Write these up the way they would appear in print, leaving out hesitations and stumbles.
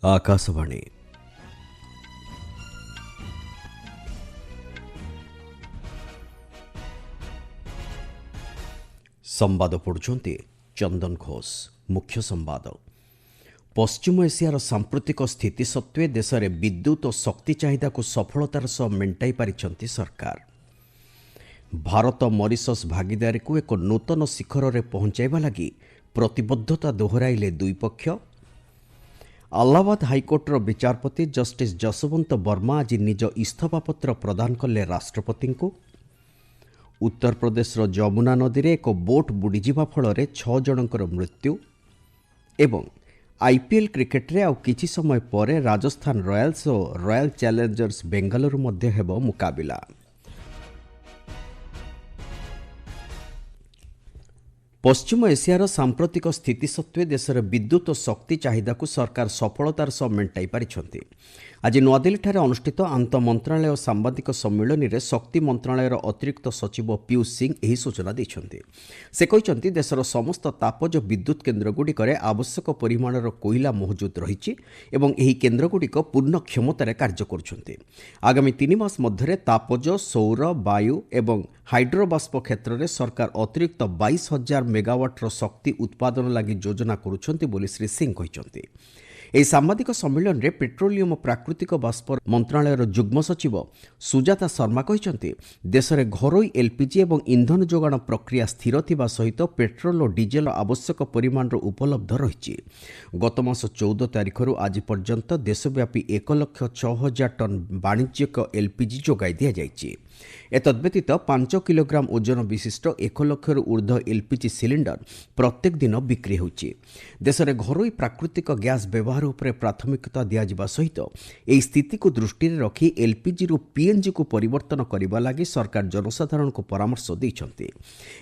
आकाशवाणी संवाद पढ़ुंट चंदन घोष। मुख्य संवाद पश्चिम एशियार सांप्रतिक स्थिति सत्वे देश में विद्युत और शक्ति चाहिदा को सफलतार सह मेंटाई पारिछंती सरकार। भारत मॉरिशस भागीदारी को एक नूतन शिखर में पहुंचाइबा लगी प्रतिबद्धता दोहराइले दुई पक्ष। अलाहाबाद हाइकोर्टर विचारपति जस्टिस जसवंत वर्मा आज निज इस्तीफापत्र प्रदान कले राष्ट्रपति को। उत्तर प्रदेश जमुना नदी में एक बोट बुड़ीजा फल 6 जनकर मृत्यु एवं आईपीएल क्रिकेट रे आउ किछि समय पर राजस्थान रॉयल्स और रॉयल चैलेंजर्स बेंगलुरु मध्य हेबो मुकाबिला। पश्चिम एशियार सांप्रतिक स्थिति सत्वे देशर विद्युत और शक्ति चाहिदा को सरकार सफलतार सह मेंटाई पारिछंती। आज नुआदिल्ली अनुष्ठित आंत मंत्रालय सांबादिक सम्मेलन में शक्ति मंत्रालयर अतिरिक्त सचिव पीयूष सिंह यह सूचना देते। से कहते देशर समस्त तापज विद्युत केन्द्रगुड़िक आवश्यक परिमाणर कोईला महजूद रही एवं यह केन्द्रगुड़िक पूर्ण क्षमतार कार्य करुछंती। आगामी 3 मास मध्य तापज सौर वायु एवं हाइड्रोबाष्प क्षेत्र में सरकार अतिरिक्त 22,000 मेगावाटर शक्ति उत्पादन लगी योजना करुछंती बोली श्री सिंह कहते। ଏହି ସାମ୍ବାଦିକ ସମ୍ମିଳନୀରେ ପେଟ୍ରୋଲିୟମ ଓ ପ୍ରାକୃତିକ ବାଷ୍ପ ମନ୍ତ୍ରଣାଳୟର ଯୁଗ୍ମ ସଚିବ ସୁଜାତା ଶର୍ମା କହିଛନ୍ତି ଦେଶରେ ଘରୋଇ ଏଲ୍ପିଜି ଏବଂ ଇନ୍ଧନ ଯୋଗାଣ ପ୍ରକ୍ରିୟା ସ୍ଥିର ଥିବା ସହିତ ପେଟ୍ରୋଲ ଓ ଡିଜେଲ ଆବଶ୍ୟକ ପରିମାଣର ଉପଲବ୍ଧ ରହିଛି। ଗତ ମାସ 14 ତାରିଖରୁ ଆଜି ପର୍ଯ୍ୟନ୍ତ ଦେଶବ୍ୟାପୀ 1,06,000 ଟନ୍ ବାଣିଜ୍ୟିକ ଏଲ୍ପିଜି ଯୋଗାଇ ଦିଆଯାଇଛି। एतद्व्यतीत 5 किलोग्राम ओजन विशिष्ट 1 लक्षर ऊर्ध्व एलपीजी सिलिंडर प्रत्येक दिन बिक्री होची। देश में घरोई प्राकृतिक गैस व्यवहार उपर प्राथमिकता दिया सहित यह स्थिति को दृष्टि रखी एलपीजी रु पीएनजी को परिवर्तन करने लगी सरकार जनसाधारण को परामर्श देइछंती।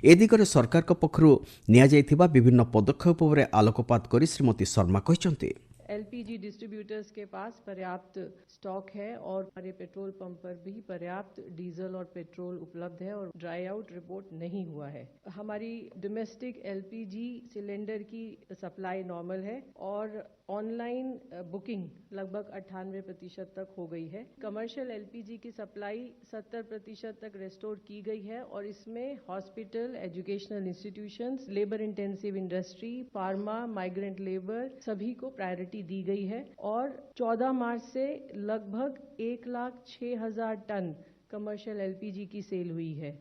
ए दिगरे सरकार पक्षरु निया जायथिबा विभिन्न पदक्षेप पर आलोकपात करी श्रीमती शर्मा कहते एलपीजी डिस्ट्रीब्यूटर्स के पास पर्याप्त स्टॉक है और हमारे पेट्रोल पंप पर भी पर्याप्त डीजल और पेट्रोल उपलब्ध है और ड्राई आउट रिपोर्ट नहीं हुआ है। हमारी डोमेस्टिक एलपीजी सिलेंडर की सप्लाई नॉर्मल है और ऑनलाइन बुकिंग लगभग 98% तक हो गई है। कमर्शियल एलपीजी की सप्लाई 70% तक रेस्टोर की गई है और इसमें hospital, educational institutions, labour intensive industry, pharma, migrant labour सभी को प्रायोरिटी दी गई है और 14 मार्च से लगभग 1,06,000 टन कमर्शियल एलपीजी की सेल हुई है।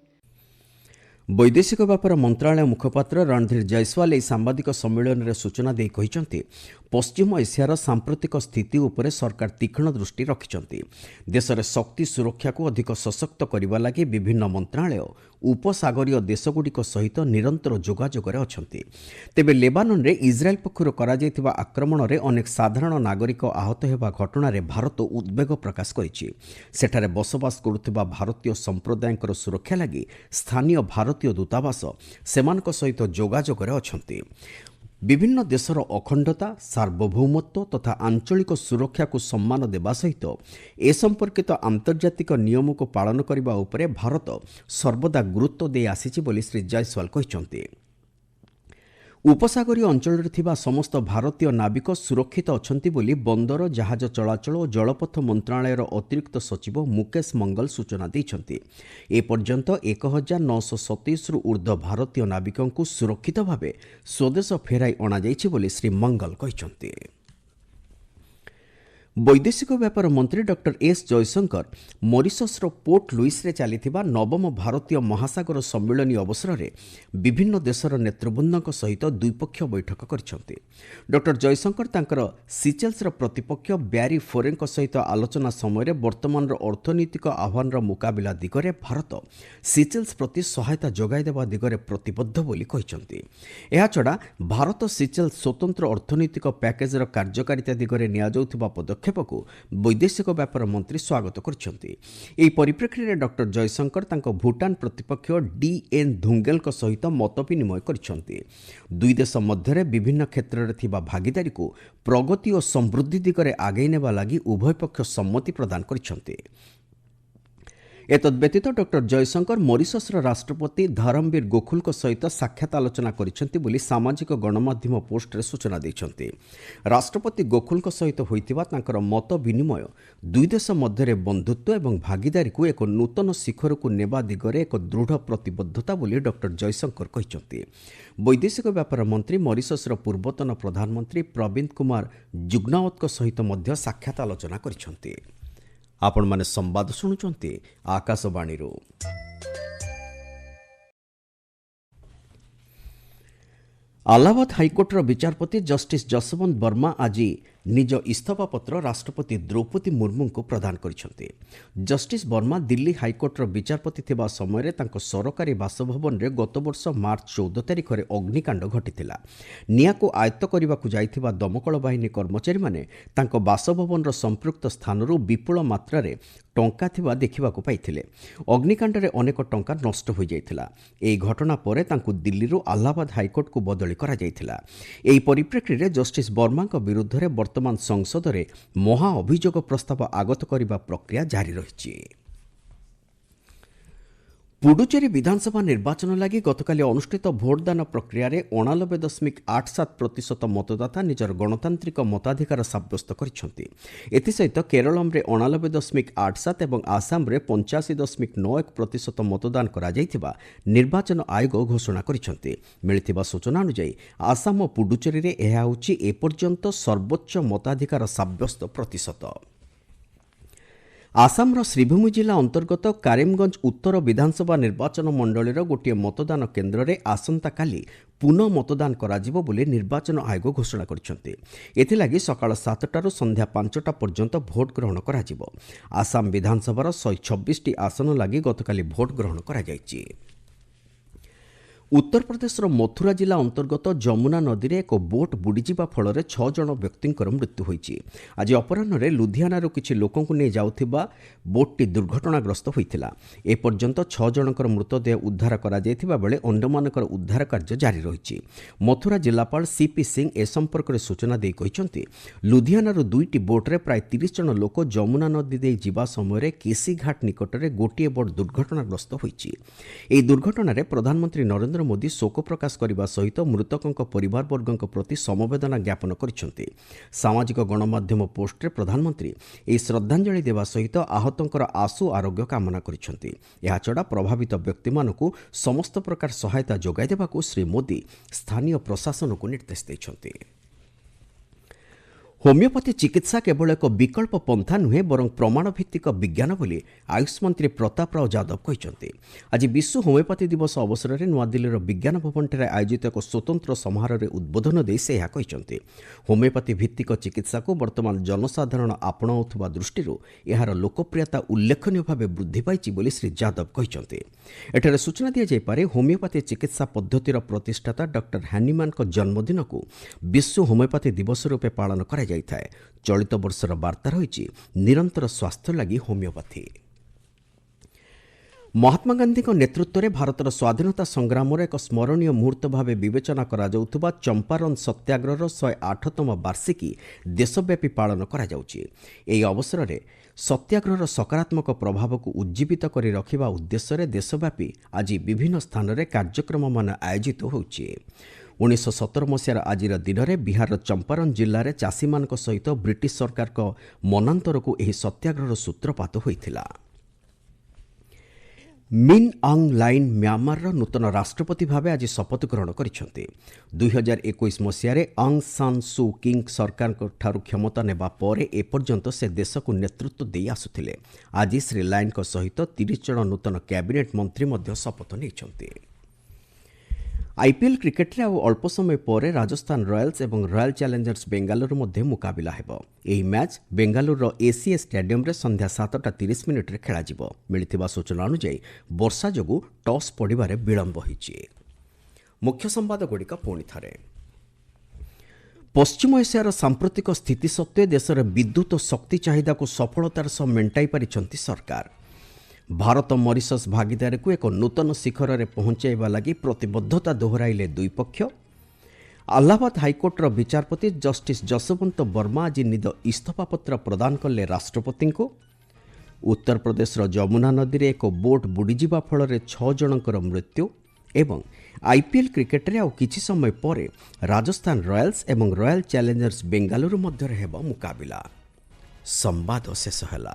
वैदेशिक व्यापार मंत्रालय मुखपात्र रणधीर जयसवाल यह सांबादिक सम्मेलन में सूचना दे कहते पश्चिम एशियार सांप्रतिक स्थिति उपर सरकार तीक्ष्ण दृष्टि रखिंट। देश में शक्ति सुरक्षा को अधिक सशक्त करने लगी विभिन्न मंत्रालय उपसागरीय देशगुड़िक सहित निरंतर जोगाजोग अच्छी। तेबे लेबानन में इज्राएल पक्षर करा आक्रमण में अनेक साधारण नागरिक आहत होगा घटना भारत उद्वेग प्रकाश करिछि। सेठारे बसवास करुथिबा भारतीय संप्रदायंकर सुरक्षा लगी स्थानीय भारतीय दूतावास सेमानक सहित जोगाजोग अच्छी। विभिन्न देशर अखंडता, सार्वभौमत्व तथा आंचलिक सुरक्षा को सम्मान देवा सहित ए संपर्कित आंतर्जातिक नियम को पालन करने उपरे भारत सर्वदा गुरुत्व दे आसीछि बोली श्री जायसवाल कहते। उपसागरीय अंचल थिबा समस्त भारतीय नाविक सुरक्षित अछंती बोली बंदर, जहाज चलाचल और जलपथ मंत्रालयर अतिरिक्त सचिव मुकेश मंगल सूचना देइछंती। ए पर्यंत 1,927 रु ऊर्ध्व भारतीय नाविकों को सुरक्षित भावे स्वदेश फेराई अणा जाइछि बोली श्री मंगल कहते। वैदेशिक व्यापार मंत्री doctor S Jaishankar Mauritius Port Louis रे चलीथिबा नवम भारतीय महासागर सम्मेलन अवसर में विभिन्न देशर नेतृवृंदों सहित द्विपक्षीय बैठक करिसेंती। डॉक्टर जयशंकर तांकर सिचेल्स प्रतिपक्ष ब्यारी फोरेंक सहित आलोचना समय वर्तमान अर्थनैतिक आह्वान मुकाबिला दिगरे भारत सिचेल्स प्रति सहायता जोगाई देवा दिगरे प्रतिबद्ध बोली कहते। एहा छडा भारत सिचेल्स स्वतंत्र अर्थनैतिक पैकेजर कार्यकारिता दिगरे निया जाउथिबा पदक्षेप को वैदेशिक व्यापार मंत्री स्वागत करछंती। एही परिप्रेक्षी में डॉक्टर जयशंकर तांको भूटान प्रतिपक्ष डीएन धुंगेल सहित मत विनिमय करछंती। दुई देश मध्य विभिन्न क्षेत्र में थिबा भागीदारी को प्रगति और समृद्धि दिगरे आगे नेबा लागि उभय पक्ष सम्मति प्रदान करछंती। एतद्व्यतीत डॉक्टर जयशंकर मॉरिशसर राष्ट्रपति धर्मवीर गोखुलଙ୍କ सहित साक्षात आलोचना କରିଛନ୍ତି ବୋଲି ସାମାଜିକ ଗଣମାଧ୍ୟମ ପୋଷ୍ଟରେ ସୂଚନା ଦେଇଛନ୍ତି। ରାଷ୍ଟ୍ରପତି ଗୋଖୁଲଙ୍କ ସହିତ ହୋଇଥିବା ତାଙ୍କର ମତ ବିନିମୟ ଦୁଇ ଦେଶ ମଧ୍ୟରେ ବନ୍ଧୁତ୍ୱ ଏବଂ ଭାଗିଦାରୀକୁ ଏକ ନୂତନ ଶିଖରକୁ ନେବା ଦିଗରେ ଏକ ଦୃଢ଼ ପ୍ରତିବଦ୍ଧତା ବୋଲି ଡକ୍ଟର ଜୟଶଙ୍କର କହିଛନ୍ତି। ବୈଦେଶିକ ବ୍ୟାପାର ମନ୍ତ୍ରୀ ମରିସସର ପୂର୍ବତନ ପ୍ରଧାନମନ୍ତ୍ରୀ ପ୍ରବିନ୍ଦ କୁମାର ଜୁଗ୍ନାୱତଙ୍କ ସହିତ ମଧ୍ୟ ସାକ୍ଷାତ ଆଲୋଚନା କରିଛନ୍ତି। ଆପଣମାନେ ସମ୍ବାଦ ଶୁଣୁଛନ୍ତି ଆକାଶବାଣୀରୁ। ଆହ୍ଲାବାଦ ହାଇକୋର୍ଟର ବିଚାରପତି ଜଷ୍ଟିସ୍ ଯଶବନ୍ତ ବର୍ମା ଆଜି ନିଜ ଇସ୍ତଫାପତ୍ର ରାଷ୍ଟ୍ରପତି ଦ୍ରୌପଦୀ ମୁର୍ମୁଙ୍କୁ ପ୍ରଦାନ କରିଛନ୍ତି। ଜଷ୍ଟିସ୍ ବର୍ମା ଦିଲ୍ଲୀ ହାଇକୋର୍ଟର ବିଚାରପତି ଥିବା ସମୟରେ ତାଙ୍କ ସରକାରୀ ବାସଭବନରେ ଗତବର୍ଷ ମାର୍ଚ୍ଚ 14 ତାରିଖରେ ଅଗ୍ନିକାଣ୍ଡ ଘଟିଥିଲା। ନିଆଁକୁ ଆୟତ୍ତ କରିବାକୁ ଯାଇଥିବା ଦମକଳ ବାହିନୀ କର୍ମଚାରୀମାନେ ତାଙ୍କ ବାସଭବନର ସମ୍ପୃକ୍ତ ସ୍ଥାନରୁ ବିପୁଳ ମାତ୍ରାରେ ଟଙ୍କା ଥିବା ଦେଖିବାକୁ ପାଇଥିଲେ। ଅଗ୍ନିକାଣ୍ଡରେ ଅନେକ ଟଙ୍କା ନଷ୍ଟ ହୋଇଯାଇଥିଲା। ଏହି ଘଟଣା ପରେ ତାଙ୍କୁ ଦିଲ୍ଲୀରୁ ଆହ୍ଲାବାଦ ହାଇକୋର୍ଟକୁ ବଦଳି କରାଯାଇଥିଲା। ଏହି ପରିପ୍ରେକ୍ଷୀରେ ଜଷ୍ଟିସ୍ ବର୍ମାଙ୍କ ବିରୁଦ୍ଧରେ ବର୍ତ୍ତମାନ ସଂସଦରେ ମହା ଅଭିଯୋଗ ପ୍ରସ୍ତାବ ଆଗତ କରିବା ପ୍ରକ୍ରିୟା ଜାରି ରହିଛି। ପୁଡୁଚେରୀ ବିଧାନସଭା ନିର୍ବାଚନ ଲାଗି ଗତକାଲି ଅନୁଷ୍ଠିତ ଭୋଟଦାନ ପ୍ରକ୍ରିୟାରେ 89.87% ମତଦାତା ନିଜର ଗଣତାନ୍ତ୍ରିକ ମତାଧିକାର ସାବ୍ୟସ୍ତ କରିଛନ୍ତି। ଏଥିସହିତ କେରଳରେ 89.87% ଏବଂ ଆସାମରେ 85.91% ମତଦାନ କରାଯାଇଥିବା ନିର୍ବାଚନ ଆୟୋଗ ଘୋଷଣା କରିଛନ୍ତି। ମିଳିଥିବା ସୂଚନା ଅନୁଯାୟୀ ଆସାମ ଓ ପୁଡୁଚେରୀରେ ଏହା ହେଉଛି ଏପର୍ଯ୍ୟନ୍ତ ସର୍ବୋଚ୍ଚ ମତାଧିକାର ସାବ୍ୟସ୍ତ ପ୍ରତିଶତ। ଆସାମର ଶ୍ରୀଭୂମି ଜିଲ୍ଲା ଅନ୍ତର୍ଗତ କାରିମଗଞ୍ଜ ଉତ୍ତର ବିଧାନସଭା ନିର୍ବାଚନ ମଣ୍ଡଳୀର ଗୋଟିଏ ମତଦାନ କେନ୍ଦ୍ରରେ ଆସନ୍ତାକାଲି ପୁନଃ ମତଦାନ କରାଯିବ ବୋଲି ନିର୍ବାଚନ ଆୟୋଗ ଘୋଷଣା କରିଛନ୍ତି। ଏଥିଲାଗି ସକାଳ 7ଟାରୁ ସନ୍ଧ୍ୟା 5ଟା ପର୍ଯ୍ୟନ୍ତ ଭୋଟ ଗ୍ରହଣ କରାଯିବ। ଆସାମ ବିଧାନସଭାର 126ଟି ଆସନ ଲାଗି ଗତକାଲି ଭୋଟ ଗ୍ରହଣ କରାଯାଇଛି। ଉତ୍ତରପ୍ରଦେଶର ମଥୁରା ଜିଲ୍ଲା ଅନ୍ତର୍ଗତ ଯମୁନା ନଦୀରେ ଏକ ବୋଟ୍ ବୁଡ଼ିଯିବା ଫଳରେ 6 ଜଣ ବ୍ୟକ୍ତିଙ୍କର ମୃତ୍ୟୁ ହୋଇଛି। ଆଜି ଅପରାହ୍ନରେ ଲୁଧିଆନାରୁ କିଛି ଲୋକଙ୍କୁ ନେଇ ଯାଉଥିବା ବୋଟ୍ଟି ଦୁର୍ଘଟଣାଗ୍ରସ୍ତ ହୋଇଥିଲା। ଏପର୍ଯ୍ୟନ୍ତ 6 ଜଣଙ୍କର ମୃତଦେହ ଉଦ୍ଧାର କରାଯାଇଥିବା ବେଳେ ଅନ୍ୟମାନଙ୍କର ଉଦ୍ଧାର କାର୍ଯ୍ୟ ଜାରି ରହିଛି। ମଥୁରା ଜିଲ୍ଲାପାଳ ସିପି ସିଂ ଏ ସମ୍ପର୍କରେ ସୂଚନା ଦେଇ କହିଛନ୍ତି, ଲୁଧିଆନାରୁ 2ଟି ବୋଟ୍ରେ ପ୍ରାୟ 30 ଜଣ ଲୋକ ଯମୁନା ନଦୀ ଦେଇ ଯିବା ସମୟରେ କେସିଘାଟ ନିକଟରେ ଗୋଟିଏ ବୋଟ୍ ଦୁର୍ଘଟଣାଗ୍ରସ୍ତ ହୋଇଛି। ଏହି ଦୁର୍ଘଟଣାରେ ପ୍ରଧାନମନ୍ତ୍ରୀ ନରେନ୍ଦ୍ର ମୋଦି ଶୋକ ପ୍ରକାଶ କରିବା ସହିତ ମୃତକଙ୍କ ପରିବାରବର୍ଗଙ୍କ ପ୍ରତି ସମବେଦନା ଜ୍ଞାପନ କରିଛନ୍ତି। ସାମାଜିକ ଗଣମାଧ୍ୟମ ପୋଷ୍ଟରେ ପ୍ରଧାନମନ୍ତ୍ରୀ ଏହି ଶ୍ରଦ୍ଧାଞ୍ଜଳି ଦେବା ସହିତ ଆହତଙ୍କର ଆଶୁ ଆରୋଗ୍ୟ କାମନା କରିଛନ୍ତି। ଏହାଛଡ଼ା ପ୍ରଭାବିତ ବ୍ୟକ୍ତିମାନଙ୍କୁ ସମସ୍ତ ପ୍ରକାର ସହାୟତା ଯୋଗାଇ ଦେବାକୁ ଶ୍ରୀ ମୋଦି ସ୍ଥାନୀୟ ପ୍ରଶାସନକୁ ନିର୍ଦ୍ଦେଶ ଦେଇଛନ୍ତି। ହୋମିଓପାଥି ଚିକିତ୍ସା କେବଳ ଏକ ବିକଳ୍ପ ପନ୍ଥା ନୁହେଁ ବରଂ ପ୍ରମାଣଭିତ୍ତିକ ବିଜ୍ଞାନ ବୋଲି ଆୟୁଷ ମନ୍ତ୍ରୀ ପ୍ରତାପ ରାଓ ଯାଦବ କହିଛନ୍ତି। ଆଜି ବିଶ୍ୱ ହୋମିଓପାଥି ଦିବସ ଅବସରରେ ନୂଆଦିଲ୍ଲୀର ବିଜ୍ଞାନ ଭବନଠାରେ ଆୟୋଜିତ ଏକ ସ୍ୱତନ୍ତ୍ର ସମାରୋହରେ ଉଦ୍ବୋଧନ ଦେଇ ସେ ଏହା କହିଛନ୍ତି। ହୋମିଓପାଥି ଭିତ୍ତିକ ଚିକିତ୍ସାକୁ ବର୍ତ୍ତମାନ ଜନସାଧାରଣ ଆପଣାଉଥିବା ଦୃଷ୍ଟିରୁ ଏହାର ଲୋକପ୍ରିୟତା ଉଲ୍ଲେଖନୀୟ ଭାବେ ବୃଦ୍ଧି ପାଇଛି ବୋଲି ଶ୍ରୀ ଯାଦବ କହିଛନ୍ତି। ଏଠାରେ ସୂଚନା ଦିଆଯାଇପାରେ ହୋମିଓପାଥି ଚିକିତ୍ସା ପଦ୍ଧତିର ପ୍ରତିଷ୍ଠାତା ଡକ୍ଟର ହାନିମାନଙ୍କ ଜନ୍ମଦିନକୁ ବିଶ୍ୱ ହୋମିଓପାଥି ଦିବସ ରୂପେ ପାଳନ କରାଯାଇଛି। ଚଳିତ ବର୍ଷର ବାର୍ତ୍ତା ରହିଛି ନିରନ୍ତର ସ୍ୱାସ୍ଥ୍ୟ ଲାଗି ହୋମିଓପାଥି। ମହାତ୍ମା ଗାନ୍ଧୀଙ୍କ ନେତୃତ୍ୱରେ ଭାରତର ସ୍ୱାଧୀନତା ସଂଗ୍ରାମର ଏକ ସ୍ମରଣୀୟ ମୁହୂର୍ତ୍ତ ଭାବେ ବିବେଚନା କରାଯାଉଥିବା ଚମ୍ପାରନ୍ ସତ୍ୟାଗ୍ରହର 108ତମ ବାର୍ଷିକୀ ଦେଶବ୍ୟାପୀ ପାଳନ କରାଯାଉଛି। ଏହି ଅବସରରେ ସତ୍ୟାଗ୍ରହର ସକାରାତ୍ମକ ପ୍ରଭାବକୁ ଉଜ୍ଜୀବିତ କରି ରଖିବା ଉଦ୍ଦେଶ୍ୟରେ ଦେଶବ୍ୟାପୀ ଆଜି ବିଭିନ୍ନ ସ୍ଥାନରେ କାର୍ଯ୍ୟକ୍ରମମାନ ଆୟୋଜିତ ହେଉଛି। 1917 ମସିହାର ଆଜିର ଦିନରେ ବିହାରର ଚମ୍ପାରନ୍ ଜିଲ୍ଲାରେ ଚାଷୀମାନଙ୍କ ସହିତ ବ୍ରିଟିଶ ସରକାରଙ୍କ ମନାନ୍ତରକୁ ଏହି ସତ୍ୟାଗ୍ରହର ସୂତ୍ରପାତ ହୋଇଥିଲା। ମିନ୍ ଅଙ୍ଗ୍ ଲାଇନ୍ ମ୍ୟାମାରର ନୂତନ ରାଷ୍ଟ୍ରପତି ଭାବେ ଆଜି ଶପଥ ଗ୍ରହଣ କରିଛନ୍ତି। 2021 ମସିହାରେ ଅଙ୍ଗ୍ ସାନ୍ ସୁ କିଙ୍କ ସରକାରଙ୍କଠାରୁ କ୍ଷମତା ନେବା ପରେ ଏପର୍ଯ୍ୟନ୍ତ ସେ ଦେଶକୁ ନେତୃତ୍ୱ ଦେଇ ଆସୁଥିଲେ। ଆଜି ଶ୍ରୀ ଲାଇନ୍ଙ୍କ ସହିତ 30 ଜଣ ନୂତନ କ୍ୟାବିନେଟ୍ ମନ୍ତ୍ରୀ ମଧ୍ୟ ଶପଥ ନେଇଛନ୍ତି। ଆଇପିଏଲ୍ କ୍ରିକେଟରେ ଆଉ ଅଳ୍ପ ସମୟ ପରେ ରାଜସ୍ଥାନ ରୟାଲ୍ସ ଏବଂ ରୟାଲ ଚ୍ୟାଲେଞ୍ଜର୍ସ ବେଙ୍ଗାଲୁରୁ ମଧ୍ୟ ମୁକାବିଲା ହେବ। ଏହି ମ୍ୟାଚ୍ ବେଙ୍ଗାଲୁରୁର ଏସିଏ ଷ୍ଟାଡିୟମରେ ସନ୍ଧ୍ୟା 7:30 ଖେଳାଯିବ। ମିଳିଥିବା ସୂଚନା ଅନୁଯାୟୀ ବର୍ଷା ଯୋଗୁଁ ଟସ୍ ପଡ଼ିବାରେ ବିଳମ୍ବ ହୋଇଛି। ମୁଖ୍ୟ ସମ୍ବାଦଗୁଡ଼ିକ ପୁଣି ଥରେ। ପଶ୍ଚିମ ଏସିଆର ସାମ୍ପ୍ରତିକ ସ୍ଥିତି ସତ୍ତ୍ୱେ ଦେଶର ବିଦ୍ୟୁତ୍ ଓ ଶକ୍ତି ଚାହିଦାକୁ ସଫଳତାର ସହ ମେଣ୍ଟାଇ ପାରିଛନ୍ତି ସରକାର। ଭାରତ ମରିସସ୍ ଭାଗିଦାରୀକୁ ଏକ ନୂତନ ଶିଖରରେ ପହଞ୍ଚାଇବା ଲାଗି ପ୍ରତିବଦ୍ଧତା ଦୋହରାଇଲେ ଦୁଇ ପକ୍ଷ। ଆହ୍ଲାବାଦ ହାଇକୋର୍ଟର ବିଚାରପତି ଜଷ୍ଟିସ୍ ଯଶବନ୍ତ ବର୍ମା ଆଜି ନିଜ ଇସ୍ତଫାପତ୍ର ପ୍ରଦାନ କଲେ ରାଷ୍ଟ୍ରପତିଙ୍କୁ। उत्तर ଯମୁନା ନଦୀରେ ଏକ ବୋଟ୍ ବୁଡ଼ିଯିବା ଫଳରେ 6 ଜଣଙ୍କର ମୃତ୍ୟୁ ଏବଂ ଆଇପିଏଲ୍ କ୍ରିକେଟରେ ଆଉ କିଛି ସମୟ ପରେ ରାଜସ୍ଥାନ ରୟାଲ୍ସ ଏବଂ ରୟାଲ ଚ୍ୟାଲେଞ୍ଜର୍ସ ବେଙ୍ଗାଲୁରୁ ମଧ୍ୟରେ ହେବ ମୁକାବିଲା। ସମ୍ବାଦ ଶେଷ ହେଲା।